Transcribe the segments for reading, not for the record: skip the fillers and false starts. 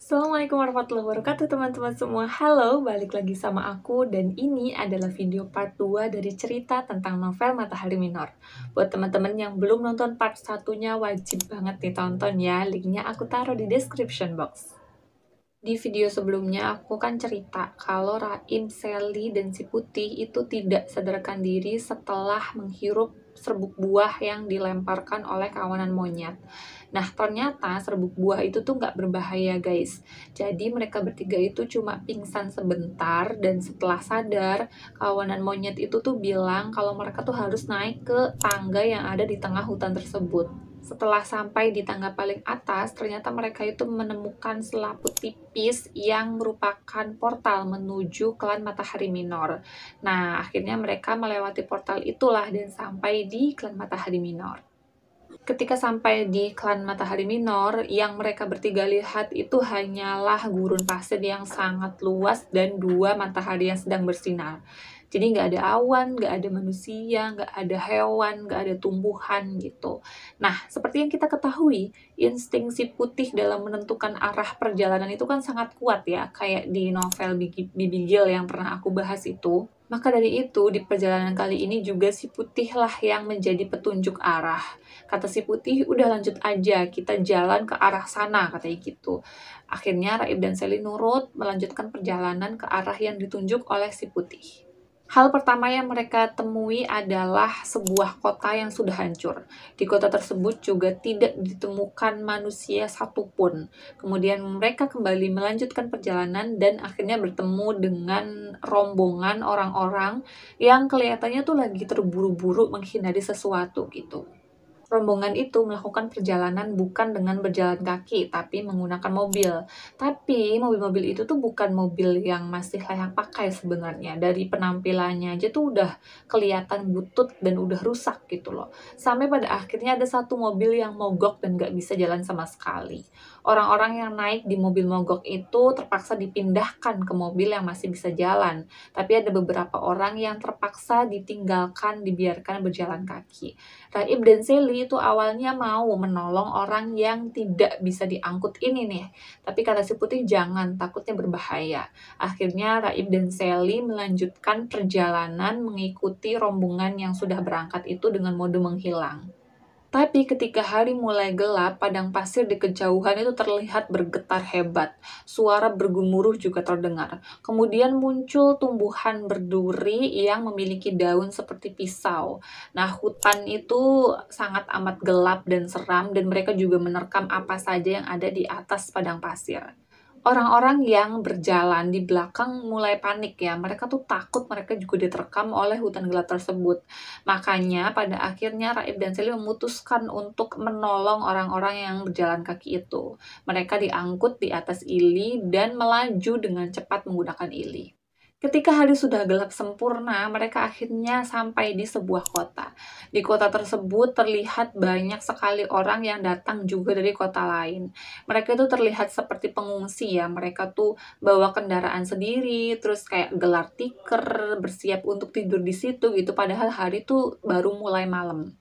Assalamualaikum warahmatullahi wabarakatuh teman-teman semua. Halo, balik lagi sama aku dan ini adalah video part 2 dari cerita tentang novel Matahari Minor. Buat teman-teman yang belum nonton part 1-nya wajib banget ditonton ya. Linknya aku taruh di description box. Di video sebelumnya aku kan cerita kalau Raim, Sally, dan si Putih itu tidak sadarkan diri setelah menghirup serbuk buah yang dilemparkan oleh kawanan monyet. Nah, ternyata serbuk buah itu tuh nggak berbahaya, guys. Jadi mereka bertiga itu cuma pingsan sebentar dan setelah sadar, kawanan monyet itu tuh bilang kalau mereka tuh harus naik ke tangga yang ada di tengah hutan tersebut. Setelah sampai di tangga paling atas, ternyata mereka itu menemukan selaput tipis yang merupakan portal menuju klan Matahari Minor. Nah, akhirnya mereka melewati portal itulah dan sampai di klan Matahari Minor. Ketika sampai di klan Matahari Minor, yang mereka bertiga lihat itu hanyalah gurun pasir yang sangat luas dan dua matahari yang sedang bersinar. Jadi nggak ada awan, nggak ada manusia, nggak ada hewan, nggak ada tumbuhan gitu. Nah, seperti yang kita ketahui, insting si Putih dalam menentukan arah perjalanan itu kan sangat kuat ya, kayak di novel Bibi Gil yang pernah aku bahas itu. Maka dari itu, di perjalanan kali ini juga si Putih lah yang menjadi petunjuk arah. Kata si Putih, udah lanjut aja, kita jalan ke arah sana, katanya gitu. Akhirnya Raib dan Sally nurut melanjutkan perjalanan ke arah yang ditunjuk oleh si Putih. Hal pertama yang mereka temui adalah sebuah kota yang sudah hancur. Di kota tersebut juga tidak ditemukan manusia satupun. Kemudian mereka kembali melanjutkan perjalanan dan akhirnya bertemu dengan rombongan orang-orang yang kelihatannya tuh lagi terburu-buru menghindari sesuatu gitu. Rombongan itu melakukan perjalanan bukan dengan berjalan kaki, tapi menggunakan mobil. Tapi mobil-mobil itu tuh bukan mobil yang masih layak pakai sebenarnya. Dari penampilannya aja tuh udah kelihatan butut dan udah rusak gitu loh. Sampai pada akhirnya ada satu mobil yang mogok dan gak bisa jalan sama sekali. Orang-orang yang naik di mobil mogok itu terpaksa dipindahkan ke mobil yang masih bisa jalan. Tapi ada beberapa orang yang terpaksa ditinggalkan, dibiarkan berjalan kaki. Raib dan Sally itu awalnya mau menolong orang yang tidak bisa diangkut ini nih. Tapi kata si Putih jangan, takutnya berbahaya. Akhirnya Raib dan Sally melanjutkan perjalanan mengikuti rombongan yang sudah berangkat itu dengan mode menghilang. Tapi ketika hari mulai gelap, padang pasir di kejauhan itu terlihat bergetar hebat. Suara bergemuruh juga terdengar. Kemudian muncul tumbuhan berduri yang memiliki daun seperti pisau. Nah, hutan itu sangat amat gelap dan seram dan mereka juga menerkam apa saja yang ada di atas padang pasir. Orang-orang yang berjalan di belakang mulai panik ya, mereka tuh takut mereka juga diterkam oleh hutan gelap tersebut. Makanya pada akhirnya Raib dan Sally memutuskan untuk menolong orang-orang yang berjalan kaki itu. Mereka diangkut di atas ili dan melaju dengan cepat menggunakan ili. Ketika hari sudah gelap sempurna, mereka akhirnya sampai di sebuah kota. Di kota tersebut terlihat banyak sekali orang yang datang juga dari kota lain. Mereka itu terlihat seperti pengungsi ya, mereka tuh bawa kendaraan sendiri, terus kayak gelar tikar, bersiap untuk tidur di situ gitu, padahal hari tuh baru mulai malam.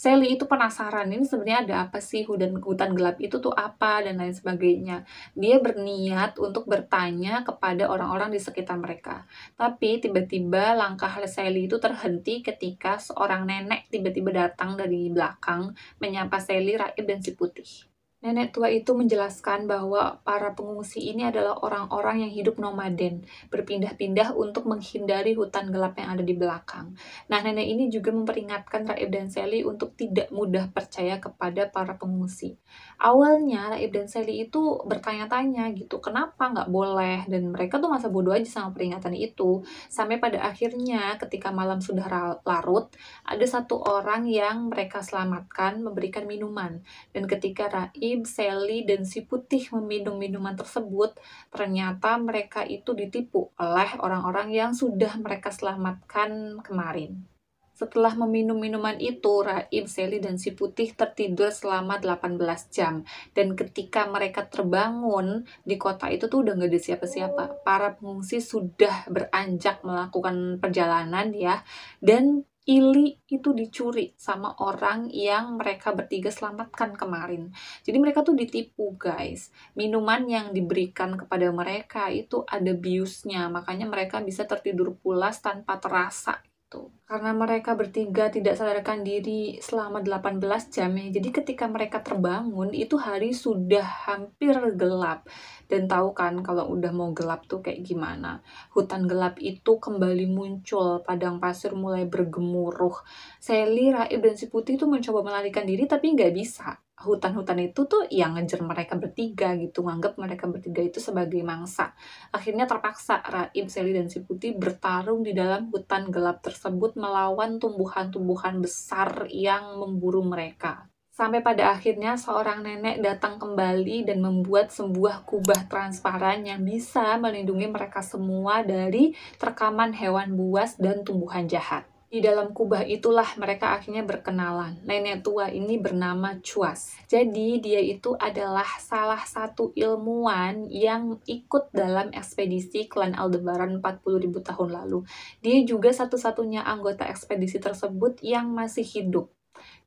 Sally itu penasaran, ini sebenarnya ada apa sih hutan gelap itu tuh apa dan lain sebagainya. Dia berniat untuk bertanya kepada orang-orang di sekitar mereka. Tapi tiba-tiba langkah Sally itu terhenti ketika seorang nenek tiba-tiba datang dari belakang menyapa Sally, Raib, dan si Putih. Nenek tua itu menjelaskan bahwa para pengungsi ini adalah orang-orang yang hidup nomaden, berpindah-pindah untuk menghindari hutan gelap yang ada di belakang. Nah, nenek ini juga memperingatkan Raib dan Sally untuk tidak mudah percaya kepada para pengungsi. Awalnya, Raib dan Sally itu bertanya-tanya gitu, kenapa nggak boleh? Dan mereka tuh masa bodoh aja sama peringatan itu. Sampai pada akhirnya, ketika malam sudah larut, ada satu orang yang mereka selamatkan memberikan minuman. Dan ketika Raib, Sally, dan si Putih meminum minuman tersebut, ternyata mereka itu ditipu oleh orang-orang yang sudah mereka selamatkan kemarin. Setelah meminum minuman itu, Raib, Sally, dan si Putih tertidur selama 18 jam. Dan ketika mereka terbangun, di kota itu tuh udah nggak ada siapa-siapa. Para pengungsi sudah beranjak melakukan perjalanan ya. Dan Ili itu dicuri sama orang yang mereka bertiga selamatkan kemarin. Jadi mereka tuh ditipu, guys. Minuman yang diberikan kepada mereka itu ada biusnya, makanya mereka bisa tertidur pulas tanpa terasa gitu. Karena mereka bertiga tidak sadarkan diri selama 18 jam ya. Jadi ketika mereka terbangun itu hari sudah hampir gelap. Dan tahu kan kalau udah mau gelap tuh kayak gimana. Hutan gelap itu kembali muncul, padang pasir mulai bergemuruh. Sally, Raib, dan si Putih tuh mencoba melarikan diri tapi nggak bisa. Hutan-hutan itu tuh yang ngejar mereka bertiga gitu, nganggap mereka bertiga itu sebagai mangsa. Akhirnya terpaksa Raib, Sally, dan si Putih bertarung di dalam hutan gelap tersebut melawan tumbuhan-tumbuhan besar yang memburu mereka. Sampai pada akhirnya seorang nenek datang kembali dan membuat sebuah kubah transparan yang bisa melindungi mereka semua dari terkaman hewan buas dan tumbuhan jahat. Di dalam kubah itulah mereka akhirnya berkenalan. Nenek tua ini bernama Chuas. Jadi dia itu adalah salah satu ilmuwan yang ikut dalam ekspedisi klan Aldebaran 40.000 tahun lalu. Dia juga satu-satunya anggota ekspedisi tersebut yang masih hidup.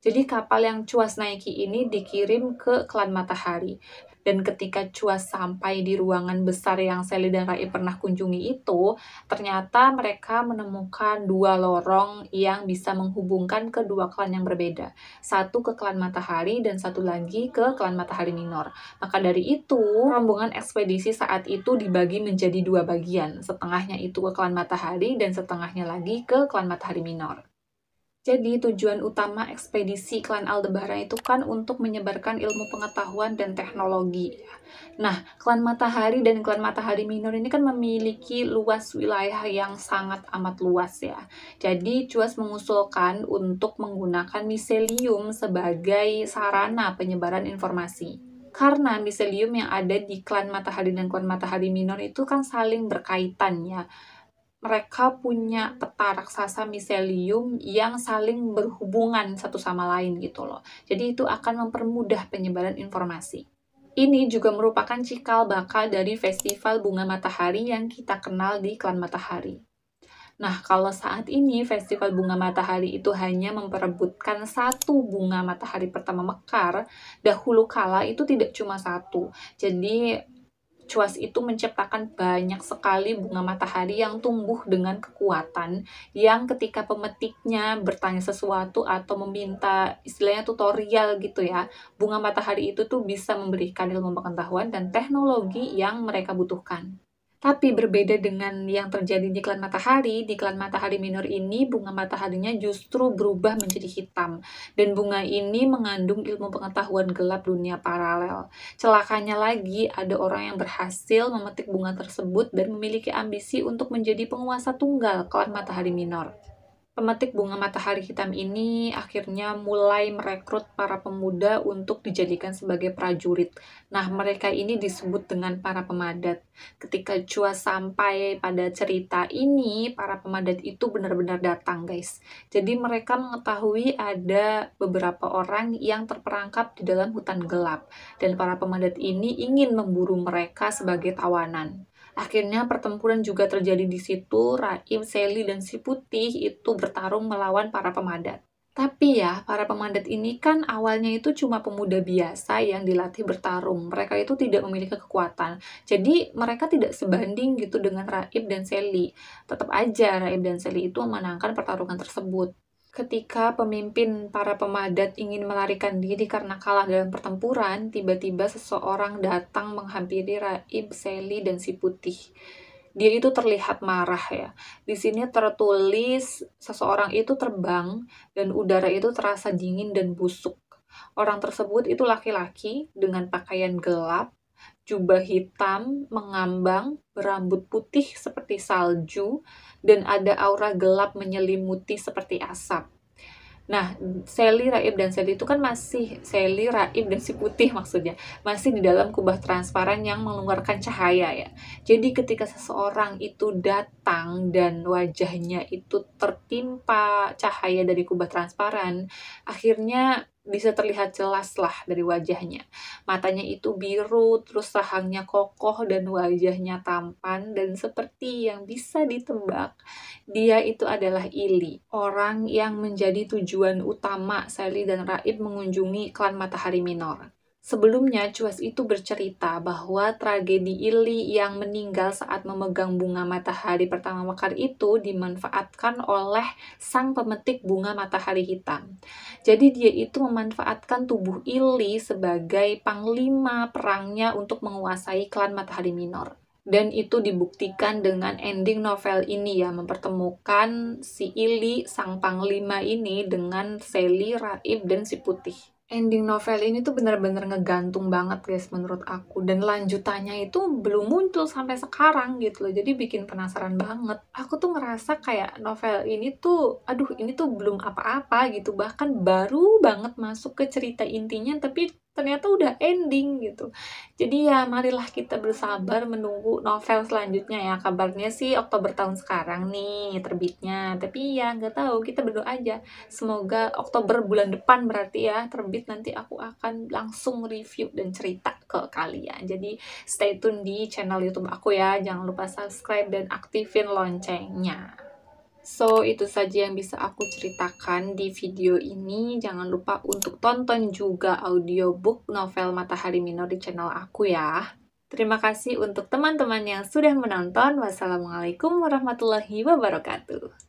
Jadi kapal yang Chuas naiki ini dikirim ke klan Matahari. Dan ketika Chuas sampai di ruangan besar yang Sally dan Rai pernah kunjungi itu, ternyata mereka menemukan dua lorong yang bisa menghubungkan kedua klan yang berbeda. Satu ke klan Matahari dan satu lagi ke klan Matahari Minor. Maka dari itu, rombongan ekspedisi saat itu dibagi menjadi dua bagian. Setengahnya itu ke klan Matahari dan setengahnya lagi ke klan Matahari Minor. Jadi tujuan utama ekspedisi klan Aldebaran itu kan untuk menyebarkan ilmu pengetahuan dan teknologi. Nah, klan Matahari dan klan Matahari Minor ini kan memiliki luas wilayah yang sangat amat luas ya. Jadi Chuas mengusulkan untuk menggunakan miselium sebagai sarana penyebaran informasi. Karena miselium yang ada di klan Matahari dan klan Matahari Minor itu kan saling berkaitan ya. Mereka punya peta raksasa miselium yang saling berhubungan satu sama lain gitu loh. Jadi itu akan mempermudah penyebaran informasi. Ini juga merupakan cikal bakal dari festival bunga matahari yang kita kenal di klan Matahari. Nah, kalau saat ini festival bunga matahari itu hanya memperebutkan satu bunga matahari pertama mekar, dahulu kala itu tidak cuma satu. Jadi Chuas itu menciptakan banyak sekali bunga matahari yang tumbuh dengan kekuatan yang ketika pemetiknya bertanya sesuatu atau meminta istilahnya tutorial gitu ya, bunga matahari itu tuh bisa memberikan ilmu pengetahuan dan teknologi yang mereka butuhkan. Tapi berbeda dengan yang terjadi di klan Matahari, di klan Matahari Minor ini bunga mataharinya justru berubah menjadi hitam. Dan bunga ini mengandung ilmu pengetahuan gelap dunia paralel. Celakanya lagi, ada orang yang berhasil memetik bunga tersebut dan memiliki ambisi untuk menjadi penguasa tunggal klan Matahari Minor. Pemetik bunga matahari hitam ini akhirnya mulai merekrut para pemuda untuk dijadikan sebagai prajurit. Nah, mereka ini disebut dengan para pemadat. Ketika Chuas sampai pada cerita ini, para pemadat itu benar-benar datang, guys. Jadi mereka mengetahui ada beberapa orang yang terperangkap di dalam hutan gelap. Dan para pemadat ini ingin memburu mereka sebagai tawanan. Akhirnya pertempuran juga terjadi di situ, Raib, Sally, dan si Putih itu bertarung melawan para pemadat. Tapi ya, para pemadat ini kan awalnya itu cuma pemuda biasa yang dilatih bertarung. Mereka itu tidak memiliki kekuatan. Jadi mereka tidak sebanding gitu dengan Raib dan Sally. Tetap aja Raib dan Sally itu memenangkan pertarungan tersebut. Ketika pemimpin para pemadat ingin melarikan diri karena kalah dalam pertempuran, tiba-tiba seseorang datang menghampiri Raib, Sally, dan si Putih. Dia itu terlihat marah ya. Di sini tertulis seseorang itu terbang dan udara itu terasa dingin dan busuk. Orang tersebut itu laki-laki dengan pakaian gelap, jubah hitam, mengambang, berambut putih seperti salju, dan ada aura gelap menyelimuti seperti asap. Nah, Sally, Raib, dan Sally itu kan masih, Sally, Raib, dan si Putih maksudnya, masih di dalam kubah transparan yang mengeluarkan cahaya ya. Jadi ketika seseorang itu datang dan wajahnya itu tertimpa cahaya dari kubah transparan, akhirnya bisa terlihat jelas lah dari wajahnya. Matanya itu biru, terus rahangnya kokoh dan wajahnya tampan, dan seperti yang bisa ditebak, dia itu adalah Ili, orang yang menjadi tujuan utama Sally dan Raib mengunjungi klan Matahari Minor. Sebelumnya, Cuas itu bercerita bahwa tragedi Ili yang meninggal saat memegang bunga matahari pertama mekar itu dimanfaatkan oleh sang pemetik bunga matahari hitam. Jadi dia itu memanfaatkan tubuh Ili sebagai panglima perangnya untuk menguasai klan Matahari Minor. Dan itu dibuktikan dengan ending novel ini ya, mempertemukan si Ili, sang panglima ini, dengan Sally, Raib, dan si Putih. Ending novel ini tuh bener-bener ngegantung banget guys menurut aku, dan lanjutannya itu belum muncul sampai sekarang gitu loh, jadi bikin penasaran banget. Aku tuh ngerasa kayak novel ini tuh, aduh ini tuh belum apa-apa gitu, bahkan baru banget masuk ke cerita intinya tapi ternyata udah ending gitu. Jadi ya marilah kita bersabar menunggu novel selanjutnya ya, kabarnya sih Oktober tahun sekarang nih terbitnya, tapi ya nggak tahu, kita berdoa aja. Semoga Oktober bulan depan berarti ya terbit, nanti aku akan langsung review dan cerita ke kalian. Jadi stay tune di channel YouTube aku ya. Jangan lupa subscribe dan aktifin loncengnya. So, itu saja yang bisa aku ceritakan di video ini. Jangan lupa untuk tonton juga audiobook novel Matahari Minor di channel aku ya. Terima kasih untuk teman-teman yang sudah menonton. Wassalamualaikum warahmatullahi wabarakatuh.